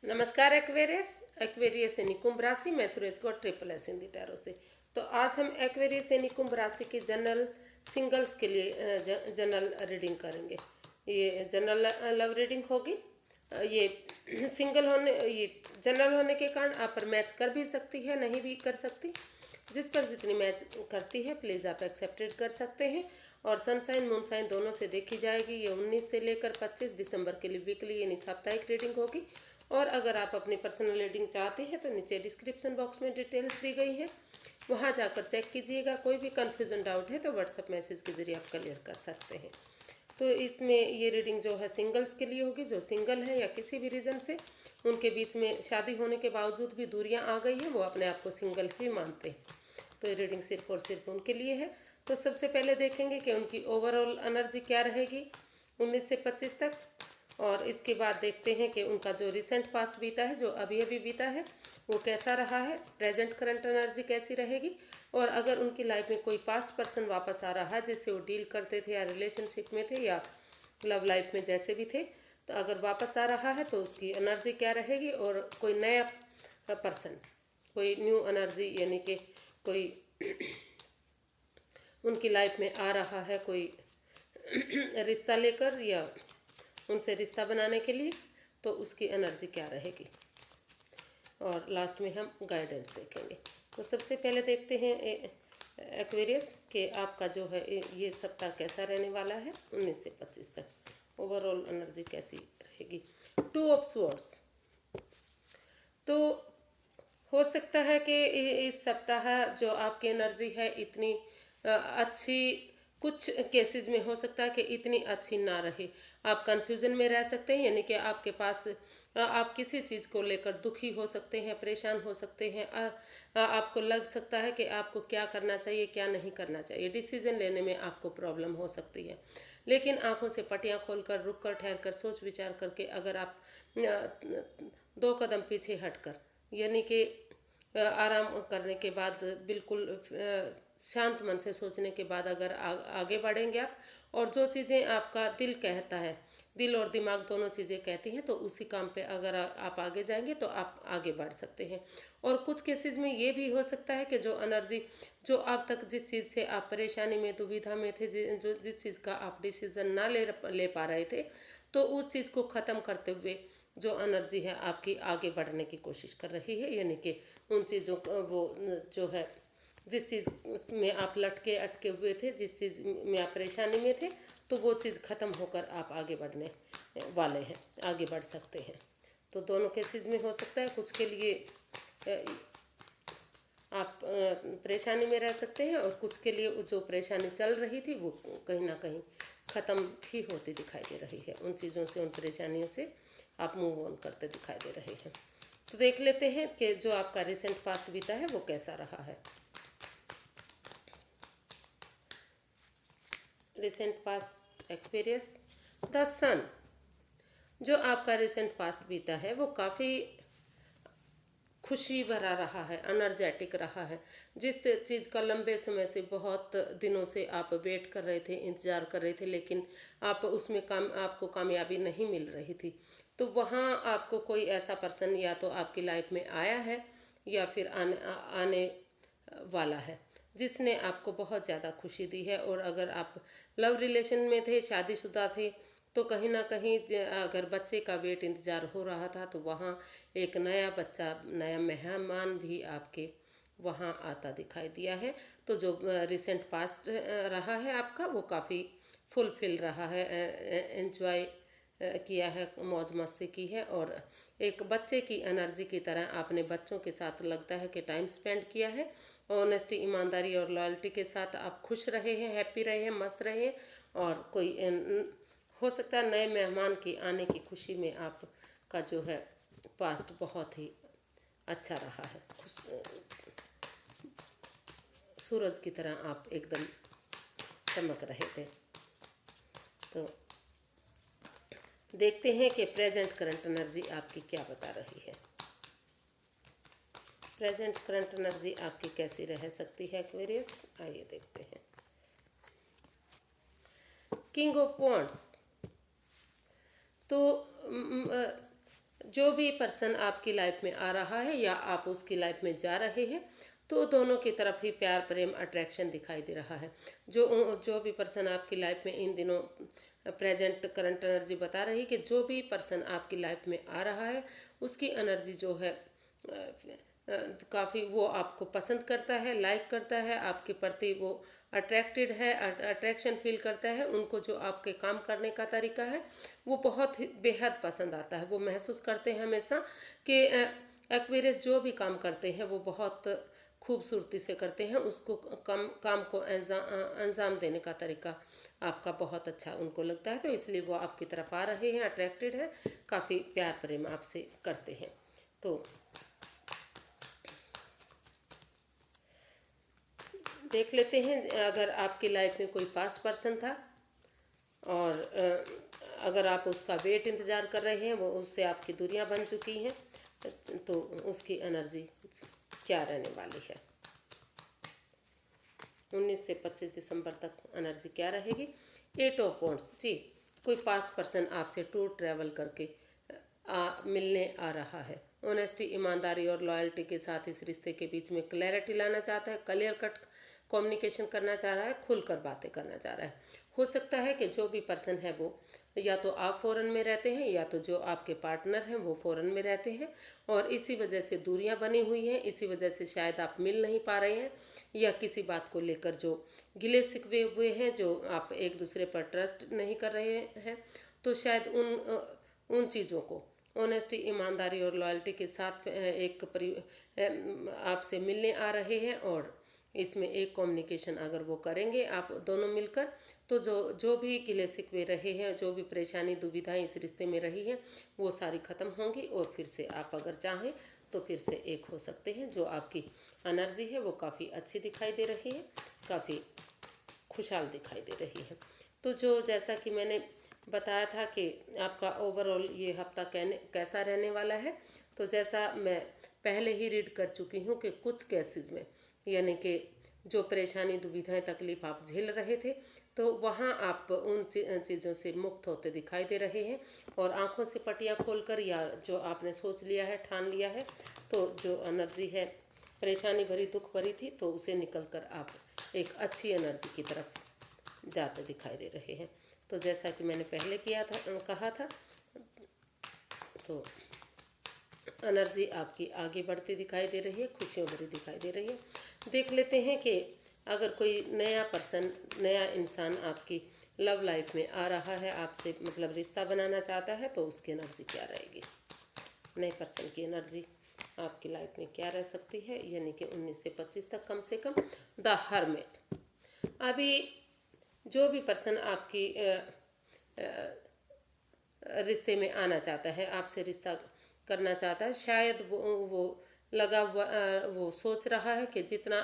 नमस्कार Aquarius Aquarius यानी कुंभ राशि। मैं Suresh Gaur triple S Hindi tarot से। तो आज हम एक्वेरियस यानी कुंभ राशि की जनरल सिंगल्स के लिए जनरल रीडिंग करेंगे। ये जनरल लव रीडिंग होगी। ये सिंगल होने ये जनरल होने के कारण आप पर मैच कर भी सकती है, नहीं भी कर सकती। जिस पर जितनी मैच करती है प्लीज़ आप एक्सेप्टेड कर सकते हैं। और सनसाइन मूनसाइन दोनों से देखी जाएगी। ये 19 से लेकर 25 दिसंबर के लिए वीकली यानी साप्ताहिक रीडिंग होगी। और अगर आप अपनी पर्सनल रीडिंग चाहते हैं तो नीचे डिस्क्रिप्शन बॉक्स में डिटेल्स दी गई हैं, वहाँ जाकर चेक कीजिएगा। कोई भी कन्फ्यूजन डाउट है तो व्हाट्सएप मैसेज के जरिए आप क्लियर कर सकते हैं। तो इसमें ये रीडिंग जो है सिंगल्स के लिए होगी। जो सिंगल है या किसी भी रीज़न से उनके बीच में शादी होने के बावजूद भी दूरियां आ गई हैं, वो अपने आप को सिंगल ही मानते हैं। तो ये रीडिंग सिर्फ और सिर्फ उनके लिए है। तो सबसे पहले देखेंगे कि उनकी ओवरऑल एनर्जी क्या रहेगी 19 से 25 तक। और इसके बाद देखते हैं कि उनका जो रिसेंट पास्ट बीता है, जो अभी अभी बीता है, वो कैसा रहा है। प्रेजेंट करंट एनर्जी कैसी रहेगी। और अगर उनकी लाइफ में कोई पास्ट पर्सन वापस आ रहा है जिससे वो डील करते थे या रिलेशनशिप में थे या लव लाइफ में जैसे भी थे, तो अगर वापस आ रहा है तो उसकी एनर्जी क्या रहेगी। और कोई नया पर्सन, कोई न्यू एनर्जी यानी कि कोई उनकी लाइफ में आ रहा है, कोई रिश्ता लेकर या उनसे रिश्ता बनाने के लिए, तो उसकी एनर्जी क्या रहेगी। और लास्ट में हम गाइडेंस देखेंगे। तो सबसे पहले देखते हैं एक्वेरियस कि आपका जो है ये सप्ताह कैसा रहने वाला है 19 से 25 तक। ओवरऑल एनर्जी कैसी रहेगी। 2 ऑफ स्वॉर्ड्स। तो हो सकता है कि इस सप्ताह जो आपकी एनर्जी है इतनी अच्छी, कुछ केसेस में हो सकता है कि इतनी अच्छी ना रहे। आप कंफ्यूजन में रह सकते हैं, यानी कि आपके पास आप किसी चीज़ को लेकर दुखी हो सकते हैं, परेशान हो सकते हैं। आपको लग सकता है कि आपको क्या करना चाहिए, क्या नहीं करना चाहिए। डिसीजन लेने में आपको प्रॉब्लम हो सकती है। लेकिन आंखों से पट्टियाँ खोलकर, रुक कर, ठहर कर, सोच विचार करके अगर आप 2 कदम पीछे हटकर, यानी कि आराम करने के बाद, बिल्कुल शांत मन से सोचने के बाद अगर आगे बढ़ेंगे आप, और जो चीज़ें आपका दिल कहता है, दिल और दिमाग दोनों चीज़ें कहती हैं, तो उसी काम पे अगर आप आगे जाएंगे तो आप आगे बढ़ सकते हैं। और कुछ केसेस में ये भी हो सकता है कि जो एनर्जी, जो अब तक जिस चीज़ से आप परेशानी में, दुविधा में थे, जो जिस चीज़ का आप डिसीज़न ना ले पा रहे थे, तो उस चीज़ को ख़त्म करते हुए जो एनर्जी है आपकी आगे बढ़ने की कोशिश कर रही है। यानी कि उन चीज़ों का वो जो है, जिस चीज़ में आप लटके अटके हुए थे, जिस चीज़ में आप परेशानी में थे, तो वो चीज़ ख़त्म होकर आप आगे बढ़ने वाले हैं, आगे बढ़ सकते हैं। तो दोनों केसेस में हो सकता है। कुछ के लिए आप परेशानी में रह सकते हैं, और कुछ के लिए जो परेशानी चल रही थी वो कहीं ना कहीं ख़त्म भी होती दिखाई दे रही है। उन चीज़ों से, उन परेशानियों से आप मूव ऑन करते दिखाई दे रहे हैं। तो देख लेते हैं कि जो आपका रिसेंट पास्ट बीता है वो कैसा रहा है। रिसेंट पास्ट एक्सपीरियंस, द सन। जो आपका रिसेंट पास्ट बीता है वो काफ़ी खुशी भरा रहा है, एनर्जेटिक रहा है। जिस चीज़ का लंबे समय से, बहुत दिनों से आप वेट कर रहे थे, इंतज़ार कर रहे थे, लेकिन आप उसमें आपको कामयाबी नहीं मिल रही थी, तो वहाँ आपको कोई ऐसा पर्सन या तो आपकी लाइफ में आया है या फिर आने वाला है, जिसने आपको बहुत ज़्यादा खुशी दी है। और अगर आप लव रिलेशन में थे, शादीशुदा थे, तो कहीं ना कहीं अगर बच्चे का वेट इंतज़ार हो रहा था, तो वहाँ एक नया बच्चा, नया मेहमान भी आपके वहाँ आता दिखाई दिया है। तो जो रिसेंट पास्ट रहा है आपका, वो काफ़ी फुलफिल रहा है, एंजॉय किया है, मौज मस्ती की है। और एक बच्चे की एनर्जी की तरह आपने बच्चों के साथ लगता है कि टाइम स्पेंड किया है। ऑनेस्टी, ईमानदारी और लॉयल्टी के साथ आप खुश रहे हैं, हैप्पी रहे हैं, मस्त रहे हैं। और कोई हो सकता है नए मेहमान की आने की खुशी में आपका जो है पास्ट बहुत ही अच्छा रहा है। खुश, सूरज की तरह आप एकदम चमक रहे थे। तो देखते हैं कि प्रेजेंट करंट एनर्जी आपकी क्या बता रही है। प्रेजेंट करंट एनर्जी आपकी कैसी रह सकती है एक्वेरियस, आइए देखते हैं। King of wands. तो जो भी पर्सन आपकी लाइफ में आ रहा है या आप उसकी लाइफ में जा रहे हैं, तो दोनों की तरफ ही प्यार प्रेम अट्रैक्शन दिखाई दे रहा है। जो भी पर्सन आपकी लाइफ में इन दिनों प्रेजेंट करंट एनर्जी बता रही कि जो भी पर्सन आपकी लाइफ में आ रहा है उसकी एनर्जी जो है काफ़ी वो आपको पसंद करता है, लाइक करता है, आपके प्रति वो अट्रैक्टेड है, अट्रैक्शन फील करता है। उनको जो आपके काम करने का तरीका है वो बहुत ही बेहद पसंद आता है। वो महसूस करते हैं हमेशा कि एक्वेरियस जो भी काम करते हैं वो बहुत खूबसूरती से करते हैं। उसको काम को अंजाम देने का तरीका आपका बहुत अच्छा उनको लगता है, तो इसलिए वो आपकी तरफ आ रहे हैं, अट्रैक्टेड है, काफ़ी प्यार प्रेम आपसे करते हैं। तो देख लेते हैं, अगर आपकी लाइफ में कोई पास्ट पर्सन था और अगर आप उसका वेट इंतज़ार कर रहे हैं, वो उससे आपकी दूरियां बन चुकी हैं, तो उसकी एनर्जी क्या रहने वाली है। 19 से 25 दिसंबर तक एनर्जी क्या रहेगी। 8 ऑफ वॉन्ड्स, जी कोई पास्ट पर्सन आपसे टूर ट्रैवल करके मिलने आ रहा है। ऑनेस्टी, ईमानदारी और लॉयल्टी के साथ इस रिश्ते के बीच में क्लैरिटी लाना चाहता है, क्लियर कट कम्युनिकेशन करना चाह रहा है, खुलकर बातें करना चाह रहा है। हो सकता है कि जो भी पर्सन है वो या तो आप फॉरेन में रहते हैं या तो जो आपके पार्टनर हैं वो फॉरेन में रहते हैं और इसी वजह से दूरियां बनी हुई हैं। इसी वजह से शायद आप मिल नहीं पा रहे हैं या किसी बात को लेकर जो गिले शिकवे हुए हैं, जो आप एक दूसरे पर ट्रस्ट नहीं कर रहे हैं, तो शायद उन चीज़ों को ऑनेस्टी, ईमानदारी और लॉयल्टी के साथ आपसे मिलने आ रहे हैं। और इसमें एक कम्युनिकेशन अगर वो करेंगे आप दोनों मिलकर, तो जो भी गिले शिकवे रहे हैं, जो भी परेशानी दुविधाएं इस रिश्ते में रही हैं, वो सारी ख़त्म होंगी और फिर से आप अगर चाहें तो फिर से एक हो सकते हैं। जो आपकी एनर्जी है वो काफ़ी अच्छी दिखाई दे रही है, काफ़ी खुशहाल दिखाई दे रही है। तो जो जैसा कि मैंने बताया था कि आपका ओवरऑल ये हफ्ता कैसा रहने वाला है, तो जैसा मैं पहले ही रीड कर चुकी हूँ कि कुछ केसेस में यानी कि जो परेशानी दुविधाएं तकलीफ आप झेल रहे थे, तो वहाँ आप उन चीज़ों से मुक्त होते दिखाई दे रहे हैं और आंखों से पटियाँ खोलकर या जो आपने सोच लिया है, ठान लिया है, तो जो एनर्जी है परेशानी भरी दुख भरी थी, तो उसे निकल कर आप एक अच्छी एनर्जी की तरफ जाते दिखाई दे रहे हैं। तो जैसा कि मैंने पहले कहा था, तो एनर्जी आपकी आगे बढ़ती दिखाई दे रही है, खुशियों भरी दिखाई दे रही है। देख लेते हैं कि अगर कोई नया पर्सन, नया इंसान आपकी लव लाइफ में आ रहा है, आपसे मतलब रिश्ता बनाना चाहता है, तो उसकी एनर्जी क्या रहेगी। नए पर्सन की एनर्जी आपकी लाइफ में क्या रह सकती है, यानी कि 19 से 25 तक कम से कम। द हर्मिट, अभी जो भी पर्सन आपकी रिश्ते में आना चाहता है, आपसे रिश्ता करना चाहता है, शायद वो लगा हुआ वो सोच रहा है कि जितना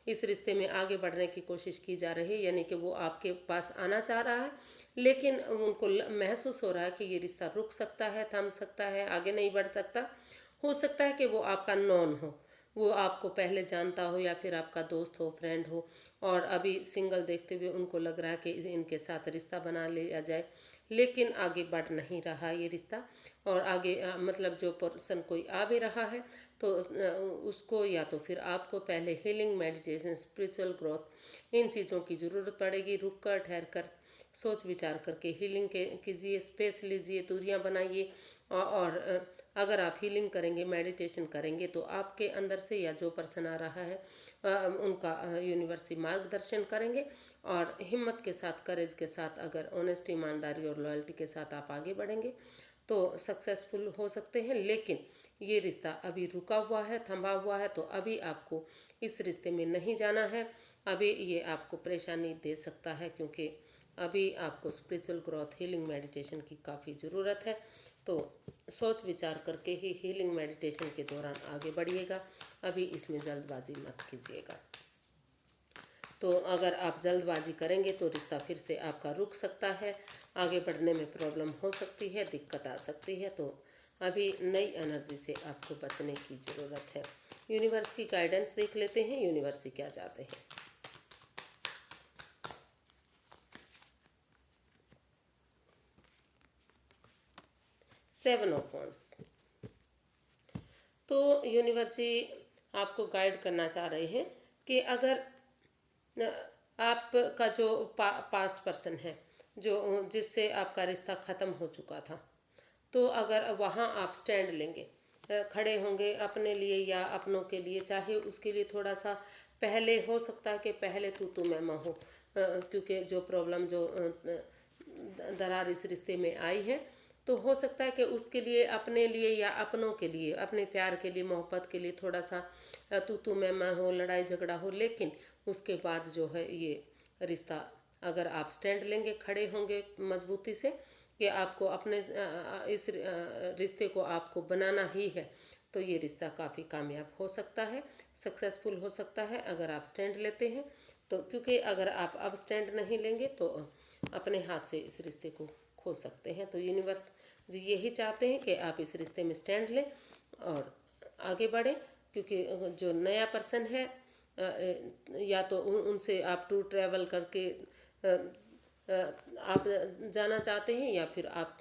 इस रिश्ते में आगे बढ़ने की कोशिश की जा रही है, यानी कि वो आपके पास आना चाह रहा है, लेकिन उनको महसूस हो रहा है कि ये रिश्ता रुक सकता है, थम सकता है, आगे नहीं बढ़ सकता। हो सकता है कि वो आपका नॉन हो, वो आपको पहले जानता हो या फिर आपका दोस्त हो, फ्रेंड हो, और अभी सिंगल देखते हुए उनको लग रहा है कि इनके साथ रिश्ता बना लिया जाए, लेकिन आगे बढ़ नहीं रहा ये रिश्ता। और आगे मतलब जो पर्सन कोई आ भी रहा है, तो उसको या तो फिर आपको पहले हीलिंग, मेडिटेशन, स्पिरिचुअल ग्रोथ, इन चीज़ों की ज़रूरत पड़ेगी। रुक कर, ठहर कर, सोच विचार करके हीलिंग कीजिए, स्पेस लीजिए, दूरियां बनाइए। और अगर आप हीलिंग करेंगे, मेडिटेशन करेंगे, तो आपके अंदर से या जो पर्सन आ रहा है उनका यूनिवर्स मार्गदर्शन करेंगे। और हिम्मत के साथ, करेज के साथ, अगर ऑनेस्टी, ईमानदारी और लॉयल्टी के साथ आप आगे बढ़ेंगे तो सक्सेसफुल हो सकते हैं। लेकिन ये रिश्ता अभी रुका हुआ है, थमा हुआ है, तो अभी आपको इस रिश्ते में नहीं जाना है। अभी ये आपको परेशानी दे सकता है, क्योंकि अभी आपको स्पिरिचुअल ग्रोथ, हीलिंग, मेडिटेशन की काफ़ी ज़रूरत है। तो सोच विचार करके ही हीलिंग, मेडिटेशन के दौरान आगे बढ़िएगा। अभी इसमें जल्दबाजी मत कीजिएगा। तो अगर आप जल्दबाजी करेंगे तो रिश्ता फिर से आपका रुक सकता है, आगे बढ़ने में प्रॉब्लम हो सकती है, दिक्कत आ सकती है। तो अभी नई एनर्जी से आपको बचने की ज़रूरत है। यूनिवर्स की गाइडेंस देख लेते हैं, यूनिवर्स ही क्या चाहते हैं। सेवन ऑफ वॉन्ड्स, तो यूनिवर्सिटी आपको गाइड करना चाह रहे हैं कि अगर आपका जो पास्ट पर्सन है, जो जिससे आपका रिश्ता ख़त्म हो चुका था, तो अगर वहाँ आप स्टैंड लेंगे, खड़े होंगे अपने लिए या अपनों के लिए, चाहे उसके लिए थोड़ा सा पहले हो सकता है कि पहले तू मैं हो, क्योंकि जो प्रॉब्लम जो दरार इस रिश्ते में आई है, तो हो सकता है कि उसके लिए, अपने लिए या अपनों के लिए, अपने प्यार के लिए, मोहब्बत के लिए थोड़ा सा तू मैं हो, लड़ाई झगड़ा हो, लेकिन उसके बाद जो है ये रिश्ता, अगर आप स्टैंड लेंगे, खड़े होंगे मजबूती से कि आपको अपने इस रिश्ते को आपको बनाना ही है, तो ये रिश्ता काफ़ी कामयाब हो सकता है, सक्सेसफुल हो सकता है अगर आप स्टैंड लेते हैं। तो क्योंकि अगर आप अब स्टैंड नहीं लेंगे तो अपने हाथ से इस रिश्ते को खो सकते हैं। तो यूनिवर्स जी यही चाहते हैं कि आप इस रिश्ते में स्टैंड लें और आगे बढ़ें, क्योंकि जो नया पर्सन है, या तो उनसे आप टूर ट्रैवल करके आप जाना चाहते हैं, या फिर आप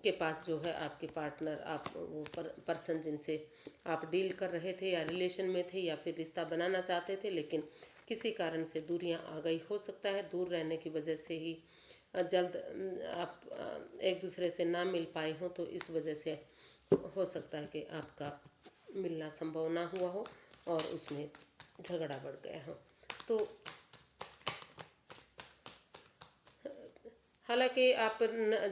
के पास जो है आपके पार्टनर, आप वो पर्सन जिनसे आप डील कर रहे थे या रिलेशन में थे या फिर रिश्ता बनाना चाहते थे, लेकिन किसी कारण से दूरियां आ गई, हो सकता है दूर रहने की वजह से ही जल्द आप एक दूसरे से ना मिल पाए हों, तो इस वजह से हो सकता है कि आपका मिलना संभव ना हुआ हो और उसमें झगड़ा बढ़ गया हो। तो हालांकि आप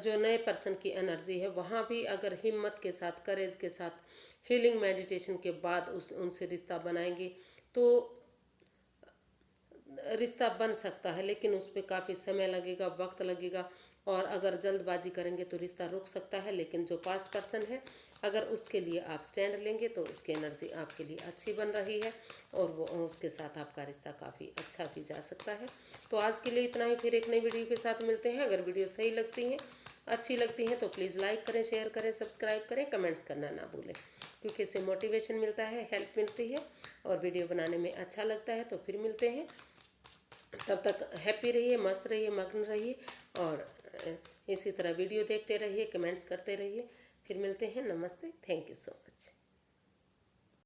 जो नए पर्सन की एनर्जी है, वहाँ भी अगर हिम्मत के साथ, करेज के साथ, हीलिंग मेडिटेशन के बाद उनसे रिश्ता बनाएंगे तो रिश्ता बन सकता है, लेकिन उस पर काफ़ी समय लगेगा, वक्त लगेगा, और अगर जल्दबाजी करेंगे तो रिश्ता रुक सकता है। लेकिन जो पास्ट पर्सन है, अगर उसके लिए आप स्टैंड लेंगे तो उसकी एनर्जी आपके लिए अच्छी बन रही है और वो उसके साथ आपका रिश्ता काफ़ी अच्छा भी जा सकता है। तो आज के लिए इतना ही, फिर एक नई वीडियो के साथ मिलते हैं। अगर वीडियो सही लगती हैं, अच्छी लगती हैं, तो प्लीज़ लाइक करें, शेयर करें, सब्सक्राइब करें, कमेंट्स करना ना भूलें, क्योंकि इससे मोटिवेशन मिलता है, हेल्प मिलती है और वीडियो बनाने में अच्छा लगता है। तो फिर मिलते हैं, तब तक हैप्पी रहिए, मस्त रहिए, मग्न रहिए और इसी तरह वीडियो देखते रहिए, कमेंट्स करते रहिए। फिर मिलते हैं, नमस्ते, थैंक यू सो मच।